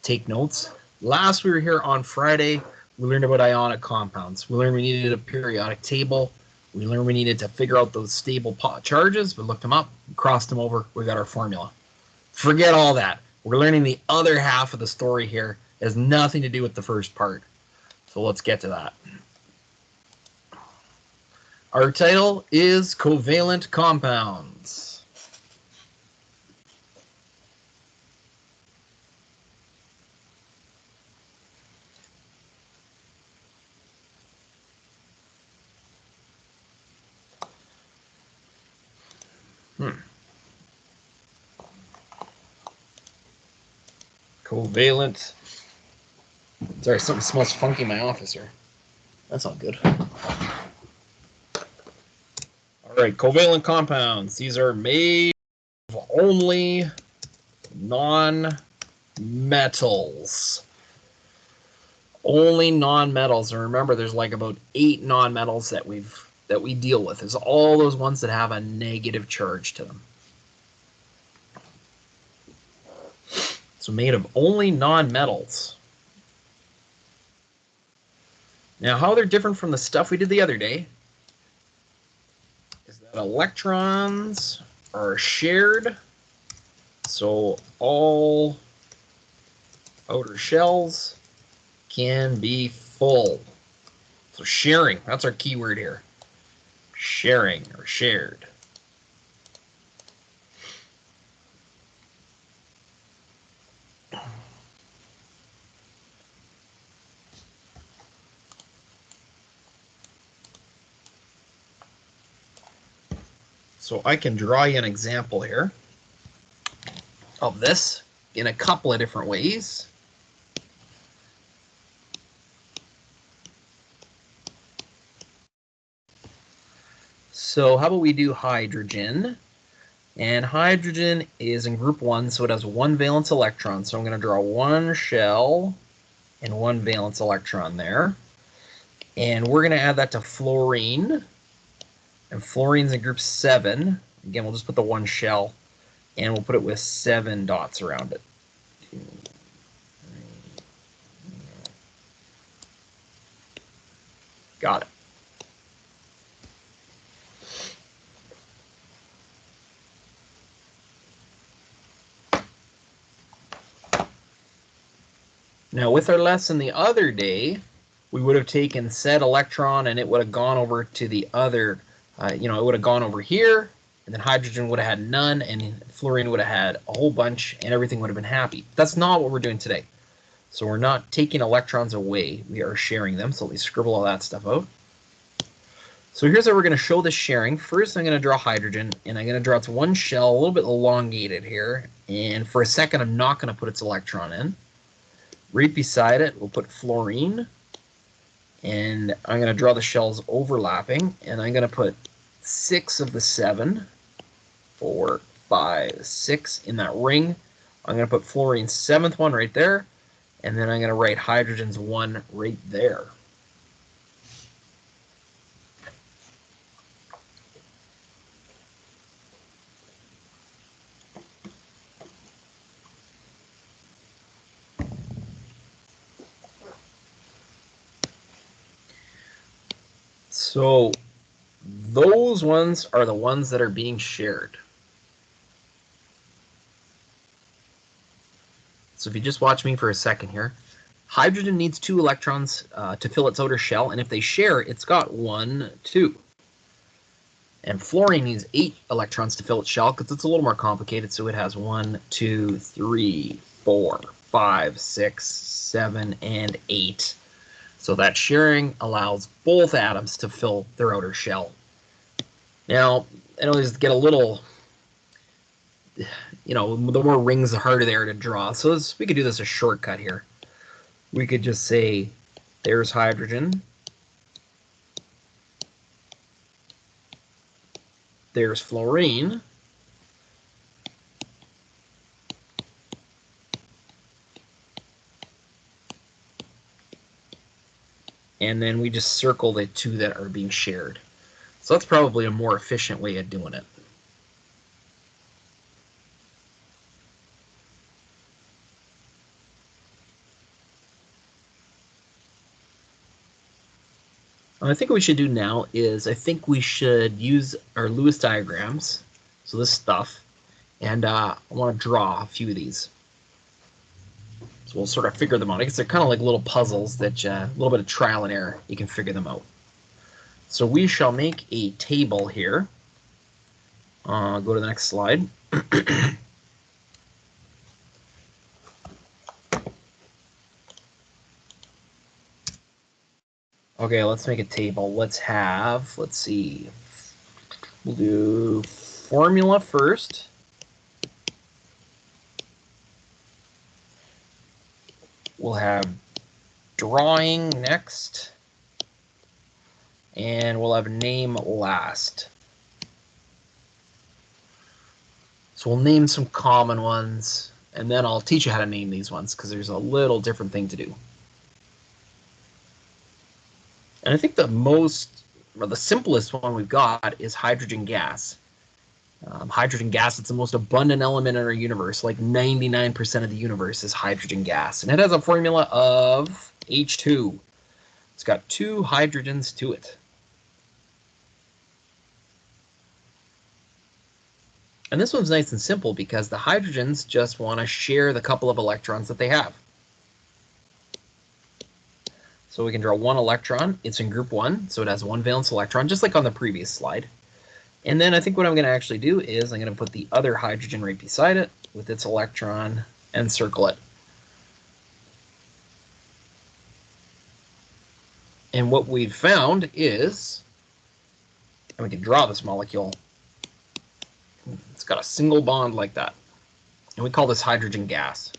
take notes. Last we were here on Friday, we learned about ionic compounds. We learned we needed a periodic table. We learned we needed to figure out those stable charges. We looked them up, crossed them over, we got our formula. Forget all that. We're learning the other half of the story here. It has nothing to do with the first part. So let's get to that. Our title is Covalent Compounds. Covalent. Sorry, something smells funky in my office here. That's not good. All right, covalent compounds. These are made of only non-metals. Only non-metals. And remember, there's like about 8 non-metals that we deal with. It's all those ones that have a negative charge to them. So made of only non-metals. Now, how they're different from the stuff we did the other day is that electrons are shared. So all outer shells can be full. So sharing, that's our keyword here. Sharing or shared. So I can draw you an example here of this in a couple of different ways. So how about we do hydrogen? And hydrogen is in group 1, so it has 1 valence electron. So I'm going to draw 1 shell and 1 valence electron there. And we're going to add that to fluorine. And fluorine's in group 7. Again, we'll just put the 1 shell, and we'll put it with 7 dots around it. 2, 3, 4. Got it. Now, with our lesson the other day, we would have taken said electron, and it would have gone over to the other. It would have gone over here, and then hydrogen would have had none, and fluorine would have had a whole bunch, and everything would have been happy. That's not what we're doing today. So we're not taking electrons away. We are sharing them. So let me scribble all that stuff out. So here's how we're going to show this sharing. First, I'm going to draw hydrogen, and I'm going to draw its 1 shell, a little bit elongated here. And for a second, I'm not going to put its electron in. Right beside it, we'll put fluorine. And I'm going to draw the shells overlapping, and I'm going to put 6 of the 7, 4, 5, 6 in that ring. I'm going to put fluorine's 7th one right there, and then I'm going to write hydrogen's 1 right there. So those ones are the ones that are being shared. So if you just watch me for a second here, hydrogen needs 2 electrons to fill its outer shell, and if they share, it's got 1, 2. And fluorine needs 8 electrons to fill its shell because it's a little more complicated, so it has 1, 2, 3, 4, 5, 6, 7, and 8. So that sharing allows both atoms to fill their outer shell. Now, I know these get a little, the more rings, the harder they are to draw. So we could do this a shortcut here. We could just say, there's hydrogen. There's fluorine. And then we just circle the 2 that are being shared. So that's probably a more efficient way of doing it. What I think what we should do now is I think we should use our Lewis diagrams, so this stuff, and I want to draw a few of these. So we'll sort of figure them out. I guess they're kind of like little puzzles that a little bit of trial and error, you can figure them out. So we shall make a table here. Go to the next slide. Okay, let's make a table. Let's see. We'll do formula first. We'll have drawing next. And we'll have name last. So we'll name some common ones, and then I'll teach you how to name these ones because there's a little different thing to do. And I think the simplest one we've got is hydrogen gas. Hydrogen gas, it's the most abundant element in our universe. Like 99% of the universe is hydrogen gas. And it has a formula of H2. It's got 2 hydrogens to it. And this one's nice and simple because the hydrogens just want to share the couple of electrons that they have. So we can draw 1 electron. It's in group 1, so it has 1 valence electron, just like on the previous slide. And then I think what I'm going to actually do is I'm going to put the other hydrogen right beside it with its electron and circle it. And what we've found is, and we can draw this molecule, it's got a single bond like that. And we call this hydrogen gas.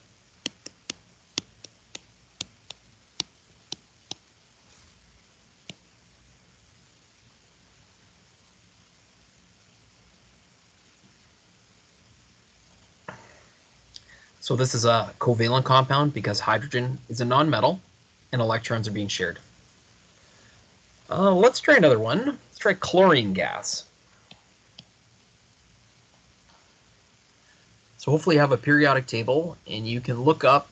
So this is a covalent compound because hydrogen is a nonmetal and electrons are being shared. Let's try another one. Let's try chlorine gas. So hopefully you have a periodic table and you can look up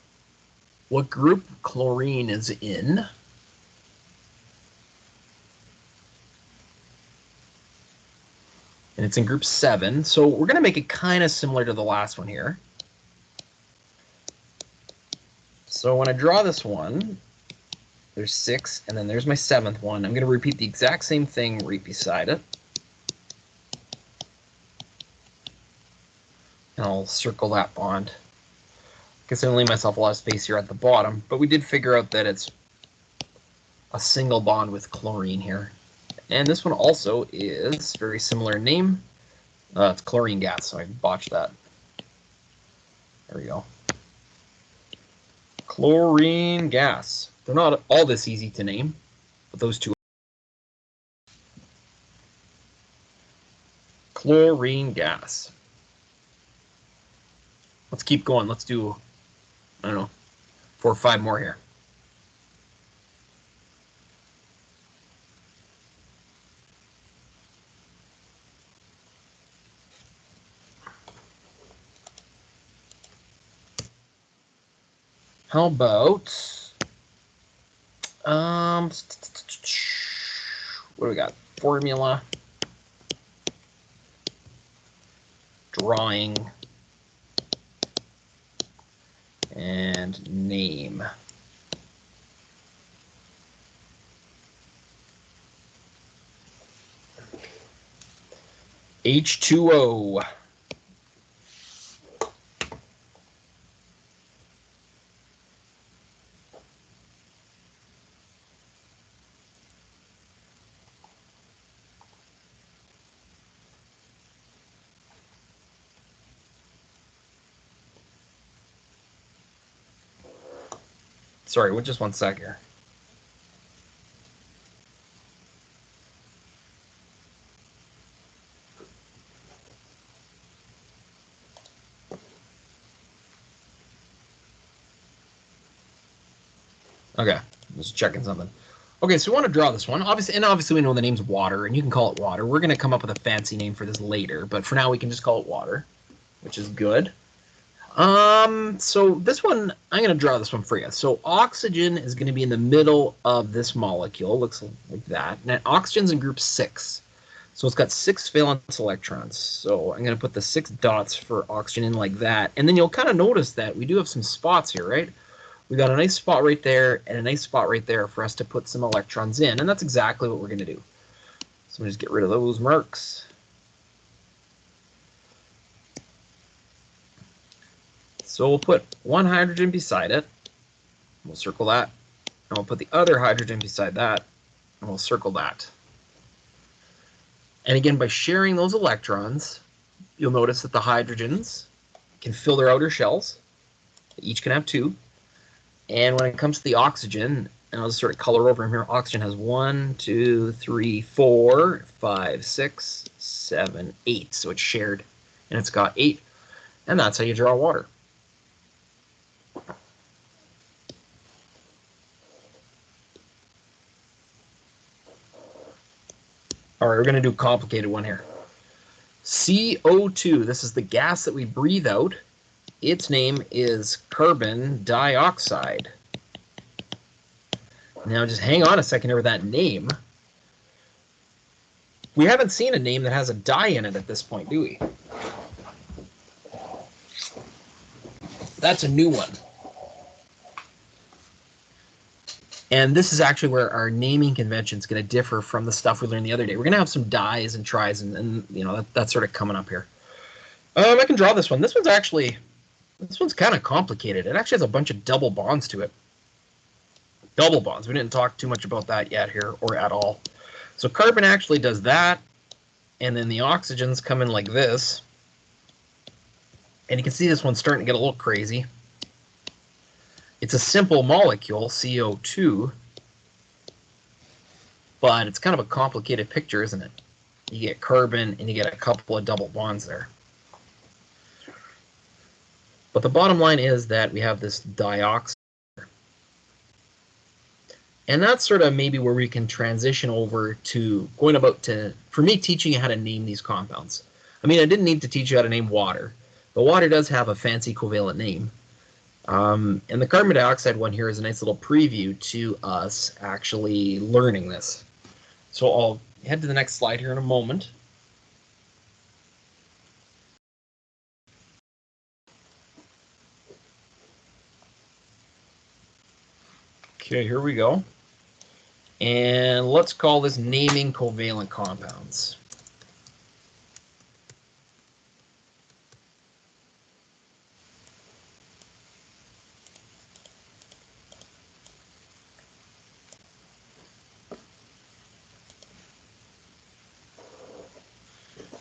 what group chlorine is in. And it's in group 7. So we're going to make it kind of similar to the last one here. So when I draw this one, there's 6, and then there's my 7th one. I'm going to repeat the exact same thing right beside it. And I'll circle that bond. I guess I'm leaving myself a lot of space here at the bottom, but we did figure out that it's a single bond with chlorine here. And this one also is very similar in name. It's chlorine gas, so I botched that. There we go. Chlorine gas. They're not all this easy to name, but those two. Chlorine gas. Let's keep going. Let's do, I don't know, 4 or 5 more here. How about, what do we got? Formula, drawing, and name. H2O. Sorry, just one sec here. Okay, just checking something. Okay, so we want to draw this one. Obviously we know the name's water, and you can call it water. We're going to come up with a fancy name for this later, but for now we can just call it water, which is good. So this one, I'm going to draw this one for you. So oxygen is going to be in the middle of this molecule. Looks like that. Now oxygen's in group 6. So it's got 6 valence electrons. So I'm going to put the 6 dots for oxygen in like that. And then you'll kind of notice that we do have some spots here, right? We got a nice spot right there and a nice spot right there for us to put some electrons in. And that's exactly what we're going to do. So we'll just get rid of those marks. So we'll put one hydrogen beside it. We'll circle that. And we'll put the other hydrogen beside that. And we'll circle that. And again, by sharing those electrons, you'll notice that the hydrogens can fill their outer shells. Each can have 2. And when it comes to the oxygen, and I'll just sort of color over here, oxygen has 1, 2, 3, 4, 5, 6, 7, 8. So it's shared, and it's got 8. And that's how you draw water. All right, we're going to do a complicated one here. CO2, this is the gas that we breathe out. Its name is carbon dioxide. Now just hang on a second here with that name. We haven't seen a name that has a di in it at this point, do we? That's a new one. And this is actually where our naming convention is going to differ from the stuff we learned the other day. We're going to have some dies and tries, and you know that's sort of coming up here. I can draw this one. This one's kind of complicated. It actually has a bunch of double bonds to it. Double bonds. We didn't talk too much about that yet here, or at all. So carbon actually does that, and then the oxygens come in like this. And you can see this one's starting to get a little crazy. It's a simple molecule, CO2, but it's kind of a complicated picture, isn't it? You get carbon and you get a couple of double bonds there. But the bottom line is that we have this dioxide. And that's sort of maybe where we can transition over to going about to, for me, teaching you how to name these compounds. I mean, I didn't need to teach you how to name water. The water does have a fancy covalent name. And the carbon dioxide one here is a nice little preview to us actually learning this. So I'll head to the next slide here in a moment. Okay, here we go. And let's call this naming covalent compounds.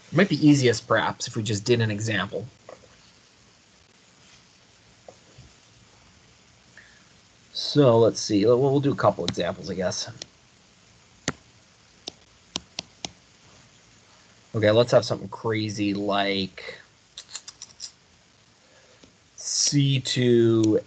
It might be easiest, perhaps, if we just did an example. So let's see. We'll do a couple examples, I guess. Okay, let's have something crazy like C2F5.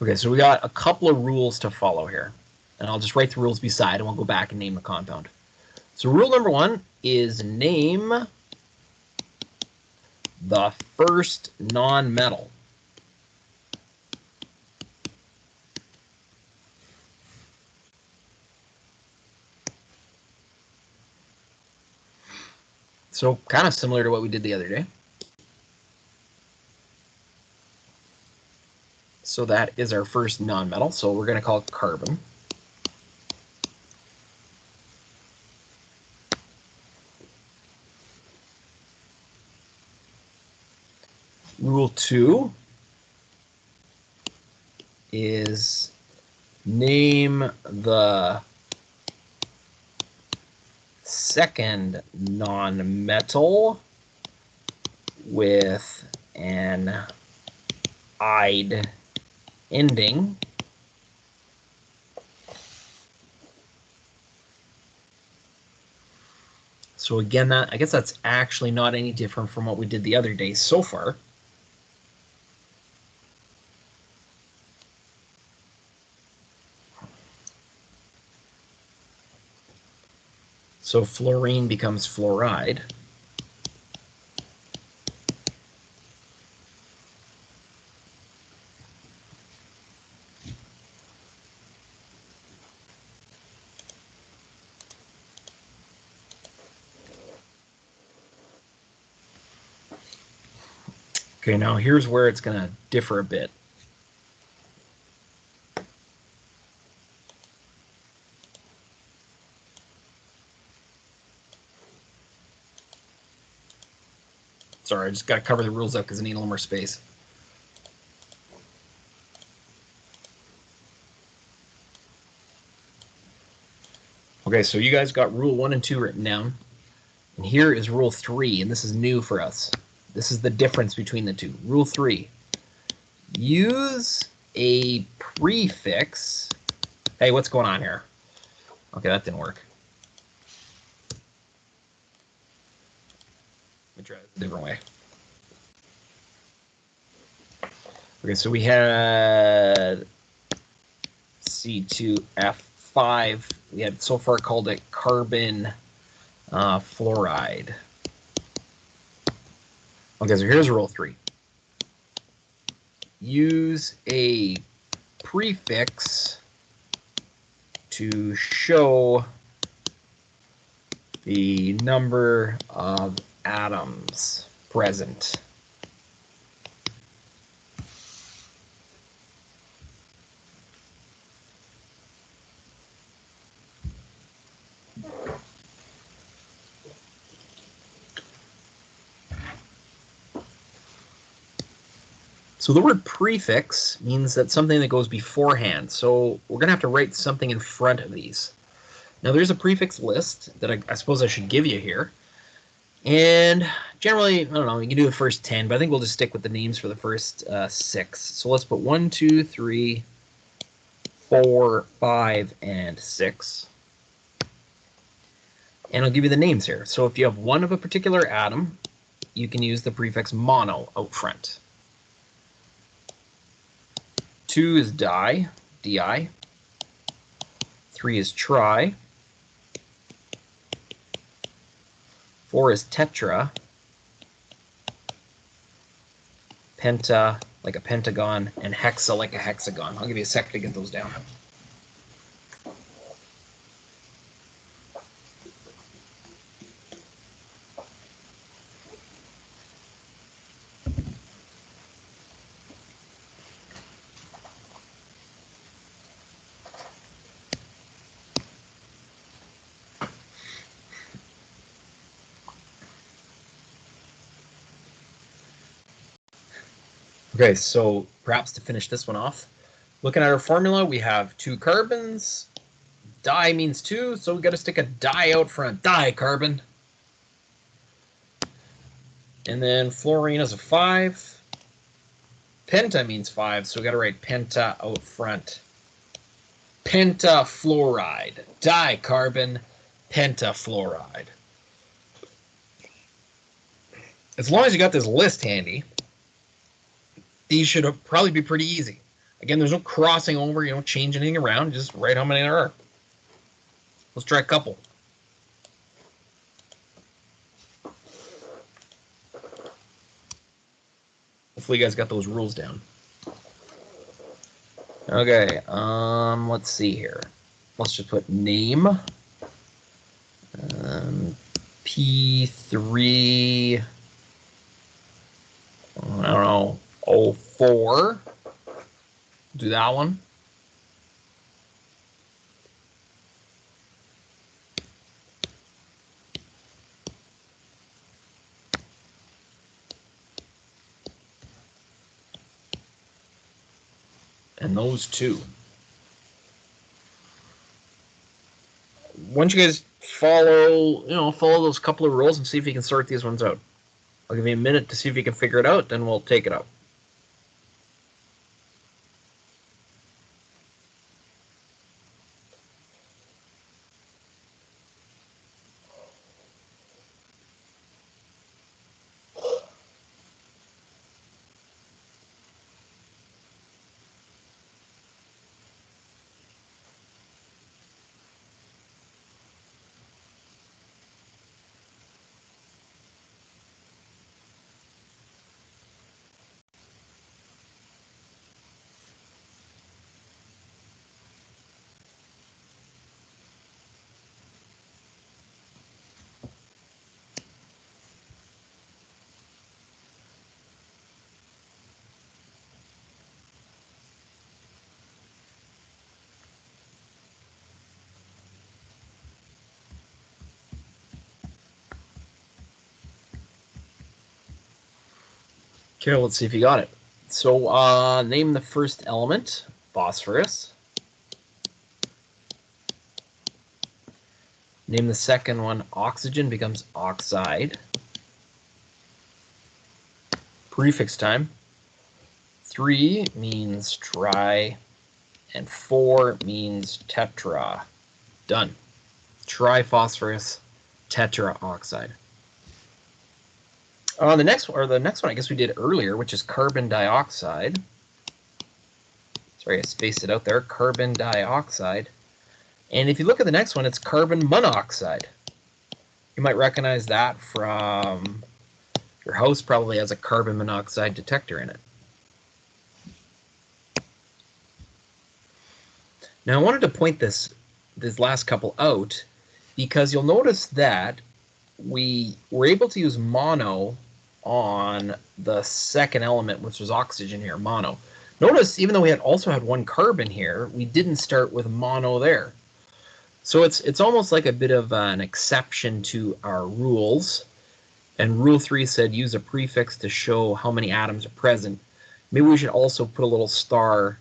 Okay, so we got a couple of rules to follow here. And I'll just write the rules beside and we'll go back and name the compound. So rule number 1 is name the first non-metal. So kind of similar to what we did the other day. So that is our first non-metal. So we're going to call it carbon. Rule 2 is name the second non-metal with an "-ide" ending. So again, I guess that's actually not any different from what we did the other day so far. So fluorine becomes fluoride. Okay, now here's where it's going to differ a bit. Sorry, I just got to cover the rules up because I need a little more space. Okay, so you guys got rule 1 and 2 written down. And here is rule 3, and this is new for us. This is the difference between the two. Rule 3. Use a prefix. Hey, what's going on here? Okay, that didn't work. Let me try this a different way. Okay, so we had C2F5. We had so far called it carbon fluoride. Okay, so here's rule 3. Use a prefix to show the number of atoms present. So the word prefix means that something that goes beforehand. So we're going to have to write something in front of these. Now there's a prefix list that I suppose I should give you here. And generally, I don't know, you can do the first 10, but I think we'll just stick with the names for the first 6. So let's put 1, 2, 3, 4, 5, and 6. And I'll give you the names here. So if you have one of a particular atom, you can use the prefix mono out front. 2 is di, di. 3 is tri. 4 is tetra. Penta, like a pentagon, and hexa, like a hexagon. I'll give you a sec to get those down. Okay, so perhaps to finish this one off, looking at our formula, we have 2 carbons. Di means 2, so we got to stick a di out front. Dicarbon. And then fluorine is a 5. Penta means 5, so we got to write penta out front. Pentafluoride. Dicarbon pentafluoride. As long as you got this list handy, these should probably be pretty easy. Again, there's no crossing over, you don't change anything around, just write how many there are. Let's try a couple. Hopefully you guys got those rules down. Okay, let's see here. Let's just put name. P3, I don't know, 04. Do that one. And those 2. Once you guys follow those couple of rules and see if you can sort these ones out. I'll give you a minute to see if you can figure it out, then we'll take it up. Okay, let's see if you got it. So name the first element, phosphorus. Name the second one, oxygen, becomes oxide. Prefix time. 3 means tri, and 4 means tetra. Done. Triphosphorus tetraoxide. The next one I guess we did earlier, which is carbon dioxide. Sorry, I spaced it out there. Carbon dioxide. And if you look at the next one, it's carbon monoxide. You might recognize that from your house. Probably has a carbon monoxide detector in it. Now I wanted to point this last couple out because you'll notice that we were able to use mono on the second element, which was oxygen here, mono. Notice, even though we also had one carbon here, we didn't start with mono there. So it's almost like a bit of an exception to our rules. And rule 3 said use a prefix to show how many atoms are present. Maybe we should also put a little star.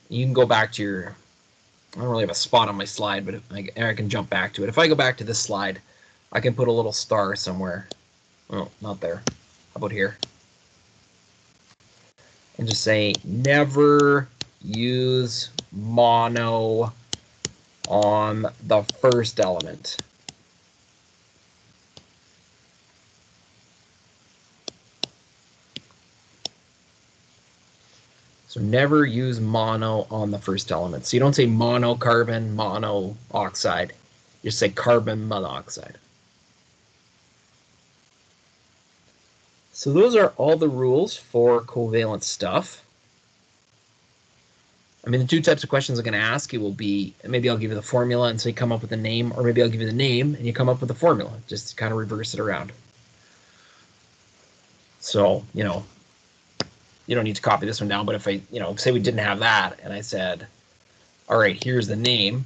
You can go back to your, I don't really have a spot on my slide, but I can jump back to it. If I go back to this slide, I can put a little star somewhere. Oh, not there. How about here? And just say never use mono on the first element. So never use mono on the first element. So you don't say monocarbon, mono oxide. You just say carbon monoxide. So those are all the rules for covalent stuff. I mean, the two types of questions I'm going to ask you will be, maybe I'll give you the formula and so you come up with a name, or maybe I'll give you the name and you come up with the formula. Just kind of reverse it around. So, you don't need to copy this one down, but if I, say we didn't have that and I said, all right, here's the name,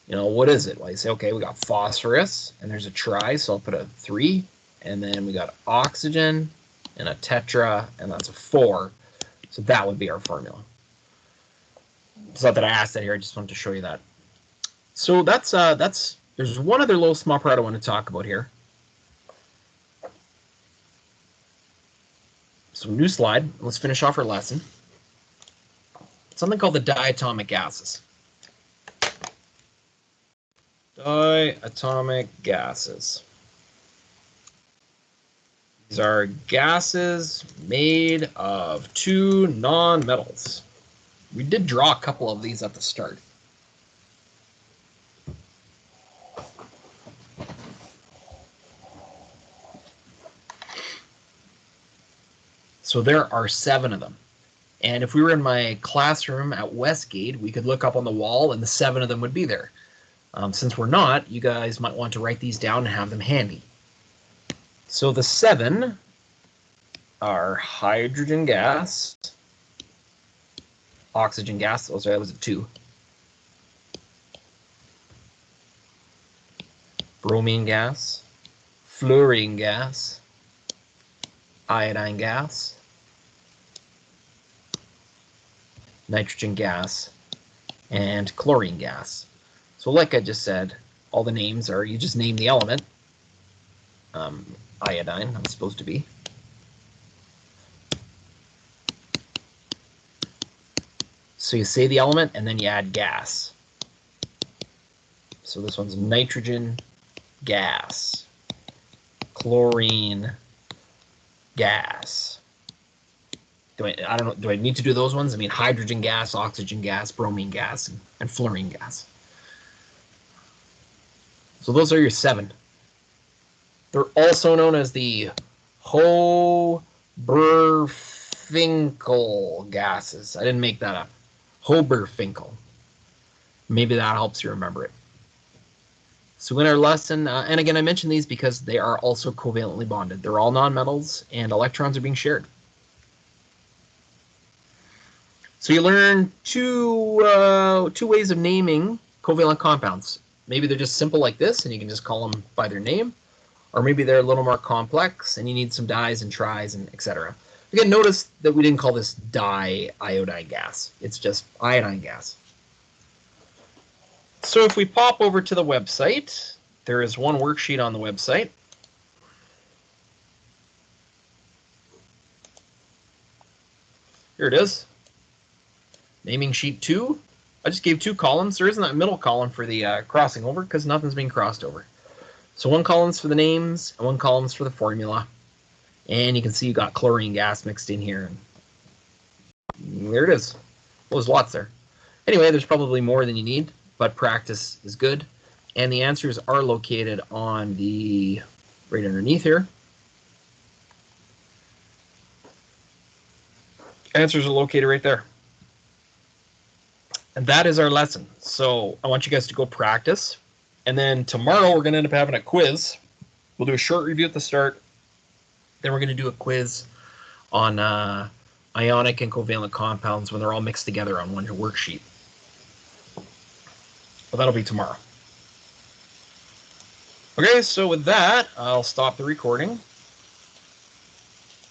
what is it? Well, you say, okay, we got phosphorus and there's a tri, so I'll put a 3, and then we got oxygen and a tetra, and that's a 4. So that would be our formula. It's not that I asked that here, I just wanted to show you that. So there's one other little small part I want to talk about here. So new slide, let's finish off our lesson. Something called the diatomic gases. Diatomic gases. These are gases made of 2 nonmetals. We did draw a couple of these at the start. So there are 7 of them. And if we were in my classroom at Westgate, we could look up on the wall and the 7 of them would be there. Since we're not, you guys might want to write these down and have them handy. So the 7 are hydrogen gas, oxygen gas, oh sorry, that was a 2. Bromine gas, fluorine gas, iodine gas, nitrogen gas, and chlorine gas. So like I just said, all the names are, you just name the element. Iodine, that's supposed to be. So you say the element and then you add gas. So this one's nitrogen gas, chlorine gas. I don't know, do I need to do those ones? I mean, hydrogen gas, oxygen gas, bromine gas, and fluorine gas. So those are your 7. They're also known as the Oberfinkel gases. I didn't make that up. Oberfinkel. Maybe that helps you remember it. So in our lesson, and again, I mention these because they are also covalently bonded. They're all nonmetals, and electrons are being shared. So you learn two ways of naming covalent compounds. Maybe they're just simple like this, and you can just call them by their name. or maybe they're a little more complex and you need some dyes and tris and etc. Again, notice that we didn't call this diiodine gas. It's just iodine gas. So if we pop over to the website, there is one worksheet on the website. Here it is. Naming sheet 2. I just gave 2 columns. There isn't that middle column for the crossing over because nothing's being crossed over. So 1 column's for the names and 1 column's for the formula. And you can see you got chlorine gas mixed in here. And there it is. Well, there's lots there. Anyway, there's probably more than you need, but practice is good. And the answers are located on the right underneath here. Answers are located right there. And that is our lesson. So I want you guys to go practice. And then tomorrow we're going to end up having a quiz. We'll do a short review at the start. Then we're going to do a quiz on ionic and covalent compounds when they're all mixed together on one worksheet. Well, that'll be tomorrow. Okay, so with that, I'll stop the recording.